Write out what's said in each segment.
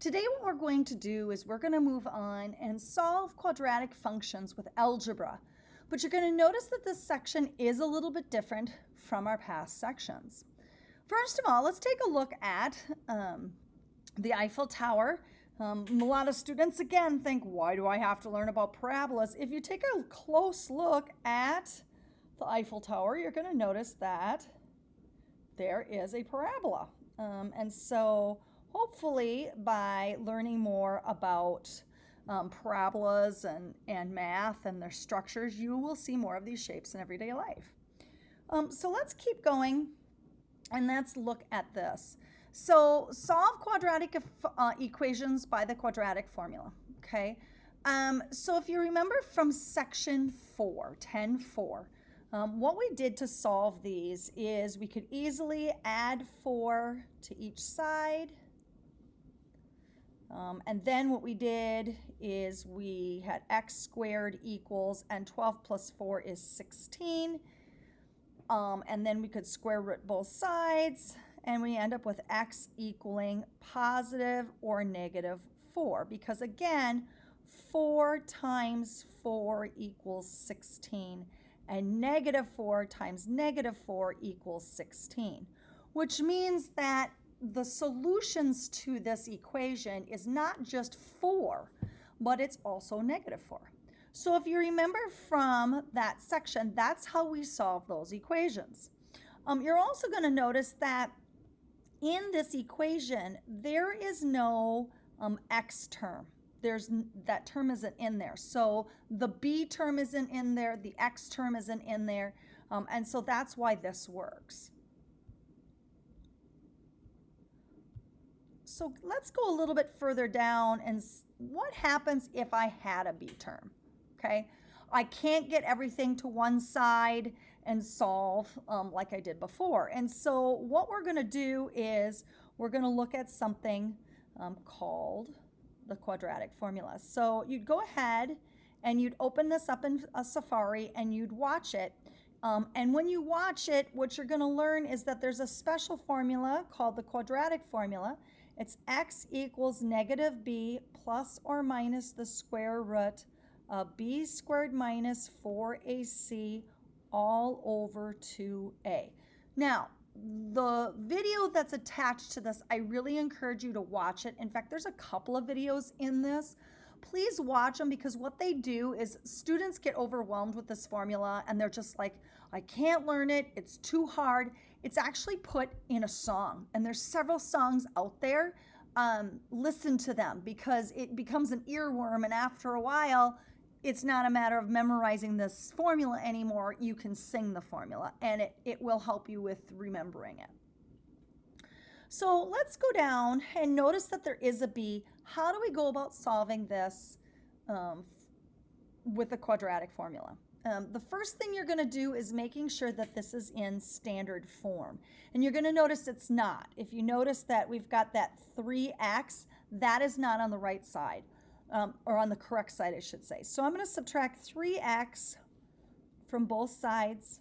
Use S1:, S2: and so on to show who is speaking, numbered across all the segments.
S1: Today what we're going to do is we're going to move on and solve quadratic functions with algebra. But you're going to notice that this section is a little bit different from our past sections. First of all, let's take a look at the Eiffel Tower. A lot of students, again, think, why do I have to learn about parabolas? If you take a close look at the Eiffel Tower, you're going to notice that there is a parabola. And so hopefully by learning more about parabolas and math and their structures, you will see more of these shapes in everyday life. So let's keep going and let's look at this. So solve quadratic equations by the quadratic formula, okay? So if you remember from section 4, 10.4, what we did to solve these is we could easily add 4 to each side. And then what we did is we had x squared equals, and 12 plus 4 is 16. And then we could square root both sides, and we end up with x equaling positive or negative 4. Because again, 4 times 4 equals 16. And negative 4 times negative 4 equals 16. Which means that the solutions to this equation is not just 4, but it's also negative 4. So if you remember from that section, that's how we solve those equations. You're also going to notice that in this equation, there is no x term. That term isn't in there. So the b term isn't in there, the x term isn't in there, and so that's why this works. So let's go a little bit further down and what happens if I had a b term, okay? I can't get everything to one side and solve like I did before. And so what we're going to do is we're going to look at something called the quadratic formula. So you'd go ahead and you'd open this up in a Safari and you'd watch it. And when you watch it, what you're going to learn is that there's a special formula called the quadratic formula. It's x equals negative b plus or minus the square root of b squared minus 4ac all over 2a. Now, the video that's attached to this, I really encourage you to watch it. In fact, there's a couple of videos in this. Please watch them because what they do is students get overwhelmed with this formula and they're just like, I can't learn it, it's too hard. It's actually put in a song, and there's several songs out there. Listen to them because it becomes an earworm, and after a while, it's not a matter of memorizing this formula anymore. You can sing the formula, and it will help you with remembering it. So let's go down and notice that there is a b. How do we go about solving this with the quadratic formula? The first thing you're going to do is making sure that this is in standard form. And you're going to notice it's not. If you notice that we've got that 3x, that is not on the right side, or on the correct side, I should say. So I'm going to subtract 3x from both sides.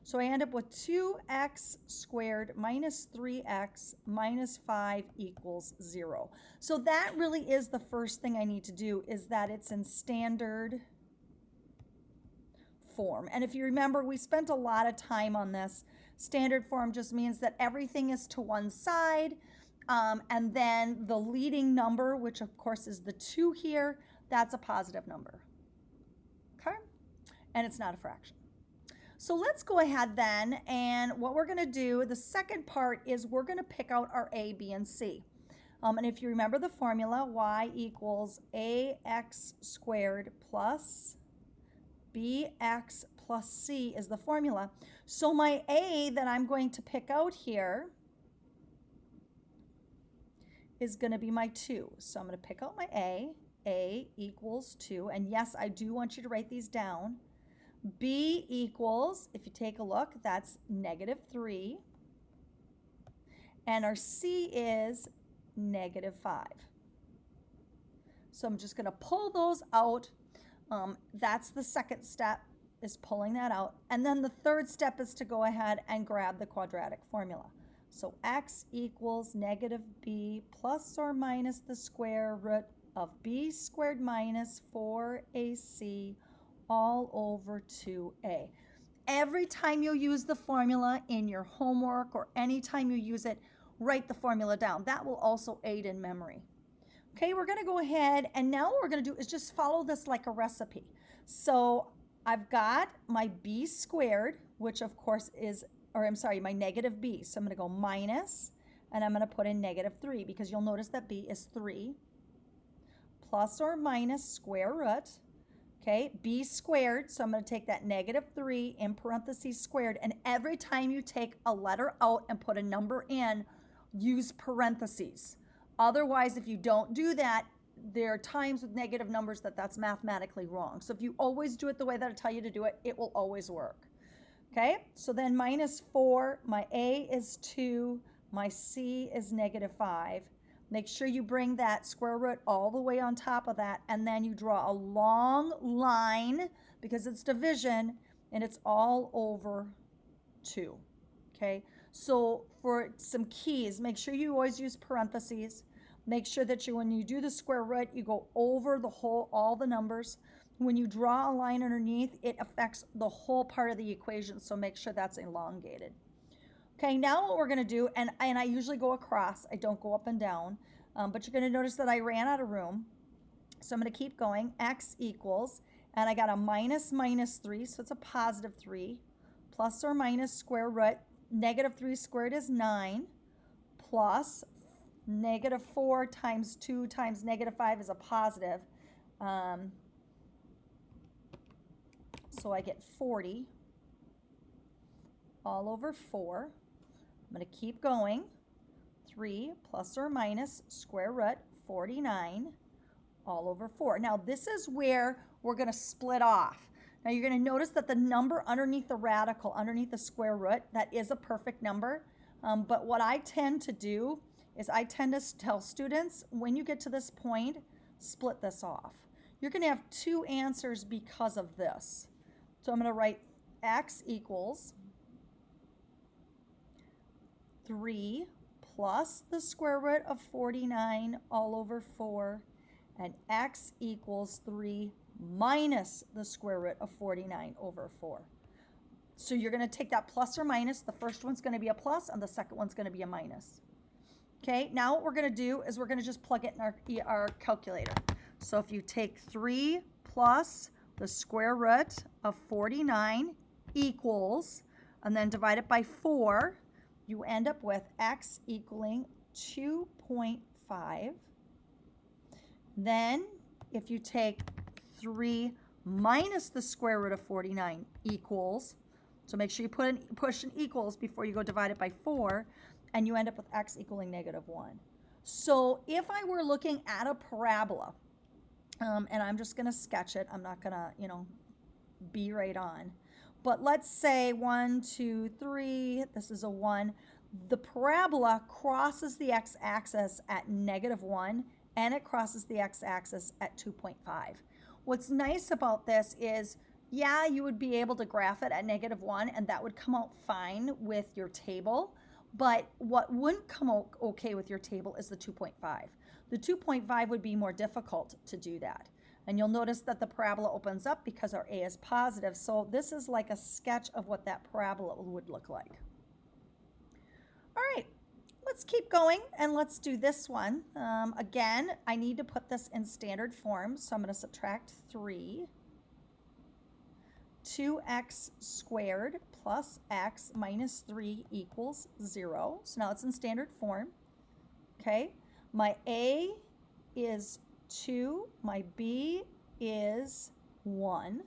S1: So I end up with 2x squared minus 3x minus 5 equals 0. So that really is the first thing I need to do, is that it's in standard form. And if you remember, we spent a lot of time on this. Standard form just means that everything is to one side, and then the leading number, which of course is the 2 here, that's a positive number. Okay? And it's not a fraction. So let's go ahead then, and what we're going to do, the second part is we're going to pick out our a, b, and c. And if you remember the formula, y equals ax squared plus bx plus c is the formula. So my a that I'm going to pick out here is going to be my 2. So I'm going to pick out my a equals 2, and yes, I do want you to write these down. B equals, if you take a look, that's negative 3, and our c is negative 5. So I'm just going to pull those out. That's the second step, is pulling that out. And then the third step is to go ahead and grab the quadratic formula. So x equals negative b plus or minus the square root of b squared minus 4ac all over 2a. Every time you use the formula in your homework or anytime you use it, write the formula down. That will also aid in memory. Okay, we're going to go ahead, and now what we're going to do is just follow this like a recipe. So I've got my b squared, which of course is, or I'm sorry, my negative b. So I'm going to go minus, and I'm going to put in negative 3 because you'll notice that b is 3 plus or minus square root. Okay, b squared, so I'm going to take that negative 3 in parentheses squared, and every time you take a letter out and put a number in, use parentheses. Otherwise, if you don't do that, there are times with negative numbers that's mathematically wrong. So if you always do it the way that I tell you to do it, it will always work. Okay, so then minus 4, my a is 2, my c is negative 5. Make sure you bring that square root all the way on top of that, and then you draw a long line because it's division, and it's all over 2. Okay, so for some keys, make sure you always use parentheses. Make sure that when you do the square root, you go over the whole, all the numbers. When you draw a line underneath, it affects the whole part of the equation, so make sure that's elongated. Okay, now what we're going to do, and I usually go across, I don't go up and down, but you're going to notice that I ran out of room. So I'm going to keep going. X equals, and I got a minus 3, so it's a positive 3, plus or minus square root. Negative 3 squared is 9, plus negative 4 times 2 times negative 5 is a positive. So I get 40 all over 4. I'm going to keep going. 3 plus or minus square root 49 all over 4. Now this is where we're going to split off. Now you're going to notice that the number underneath the radical, underneath the square root, that is a perfect number. But what I tend to do is I tend to tell students, when you get to this point, split this off. You're going to have 2 answers because of this. So I'm going to write x equals 3 plus the square root of 49 all over 4, and x equals 3 minus the square root of 49 over 4. So you're going to take that plus or minus. The first one's going to be a plus, and the second one's going to be a minus. Okay, now what we're going to do is we're going to just plug it in our calculator. So if you take 3 plus the square root of 49 equals, and then divide it by 4, you end up with x equaling 2.5. Then if you take 3 minus the square root of 49 equals, so make sure you push an equals before you go divide it by 4, and you end up with x equaling negative 1. So if I were looking at a parabola, and I'm just going to sketch it, I'm not going to, be right on. But let's say 1, 2, 3, this is a 1. The parabola crosses the x-axis at negative 1, and it crosses the x-axis at 2.5. What's nice about this is, yeah, you would be able to graph it at negative 1, and that would come out fine with your table. But what wouldn't come out okay with your table is the 2.5. The 2.5 would be more difficult to do that. And you'll notice that the parabola opens up because our a is positive. So this is like a sketch of what that parabola would look like. All right, let's keep going and let's do this one. Again, I need to put this in standard form. So I'm going to subtract 3. 2x squared plus x minus 3 equals 0. So now it's in standard form. Okay, my a is 2, my b is 1,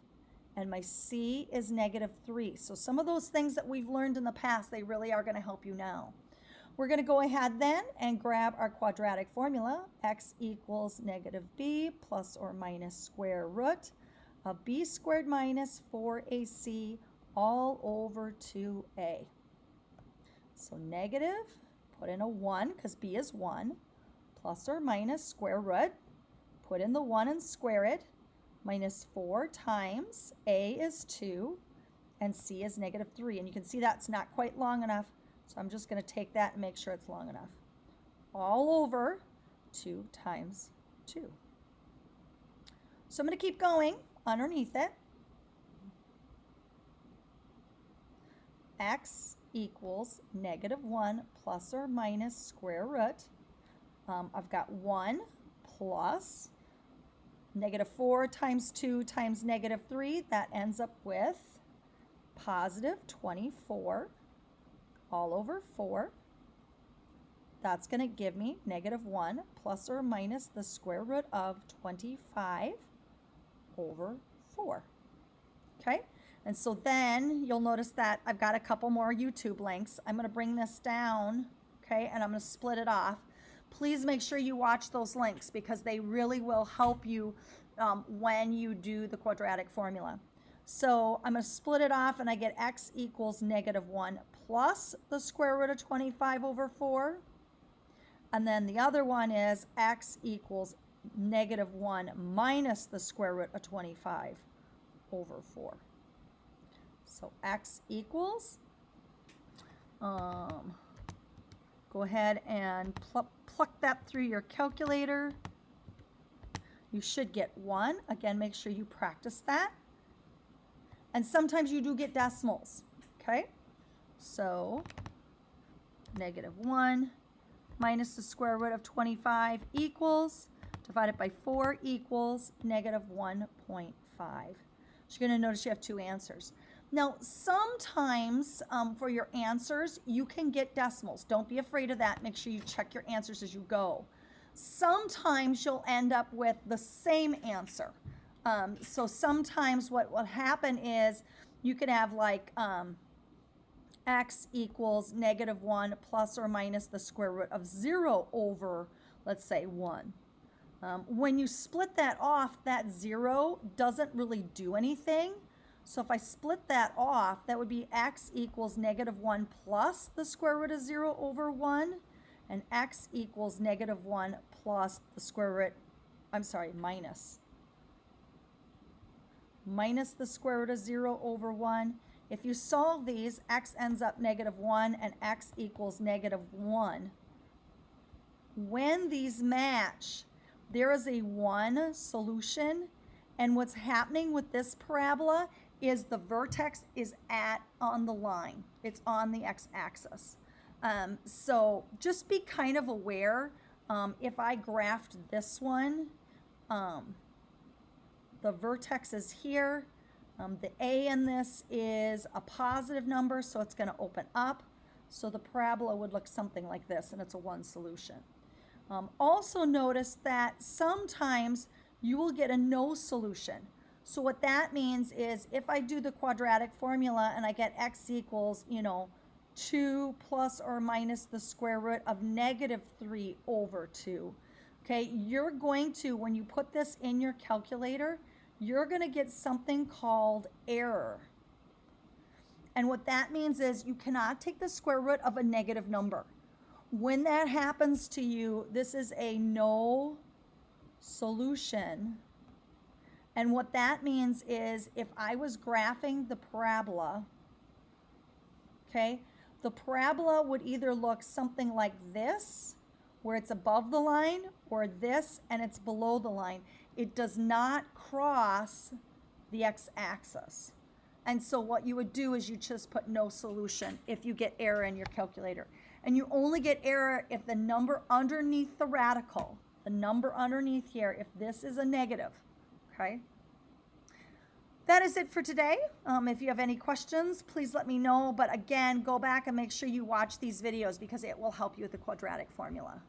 S1: and my c is negative 3. So some of those things that we've learned in the past, they really are going to help you now. We're going to go ahead then and grab our quadratic formula. X equals negative b plus or minus square root of b squared minus 4ac all over 2a. So negative, put in a 1 because b is 1, plus or minus square root, put in the 1 and square it, minus 4 times a is 2, and c is negative 3. And you can see that's not quite long enough, So I'm just going to take that and make sure it's long enough. All over 2 times 2. So I'm going to keep going underneath it. X equals -1 plus or minus square root. I've got 1 plus -4 times 2 times -3. That ends up with positive 24 all over 4. That's going to give me -1 plus or minus the square root of 25 over 4. Okay? And so then you'll notice that I've got a couple more YouTube links. I'm going to bring this down, okay, and I'm going to split it off. Please make sure you watch those links because they really will help you when you do the quadratic formula. So I'm going to split it off and I get x equals -1 plus the square root of 25 over 4. And then the other one is x equals -1 minus the square root of 25 over 4. So x equals, go ahead and pluck that through your calculator. You should get 1. Again, make sure you practice that. And sometimes you do get decimals, okay? So -1 minus the square root of 25 equals, divided by 4 equals -1.5. So you're going to notice you have 2 answers. Now, sometimes for your answers, you can get decimals. Don't be afraid of that. Make sure you check your answers as you go. Sometimes you'll end up with the same answer. So sometimes what will happen is you could have like x equals -1 plus or minus the square root of 0 over, let's say, 1. When you split that off, that 0 doesn't really do anything. So if I split that off, that would be x equals -1 plus the square root of 0 over 1, and x equals -1 plus the square root, minus the square root of 0 over 1. If you solve these, x ends up -1 and x equals -1. When these match, there is a 1 solution, and what's happening with this parabola is the vertex is on the line. It's on the x-axis. So just be kind of aware. If I graphed this one, the vertex is here. The a in this is a positive number, so it's going to open up. So the parabola would look something like this, and it's a 1 solution. Also notice that sometimes you will get a no solution. So what that means is if I do the quadratic formula and I get x equals, 2 plus or minus the square root of -3 over 2, okay, you're going to, when you put this in your calculator, you're going to get something called error. And what that means is you cannot take the square root of a negative number. When that happens to you, this is a no solution. And what that means is if I was graphing the parabola, okay, the parabola would either look something like this, where it's above the line, or this and it's below the line. It does not cross the x-axis. And so what you would do is you just put no solution if you get error in your calculator. And you only get error if the number underneath the radical, the number underneath here, if this is a negative, okay? That is it for today. If you have any questions, please let me know. But again, go back and make sure you watch these videos because it will help you with the quadratic formula.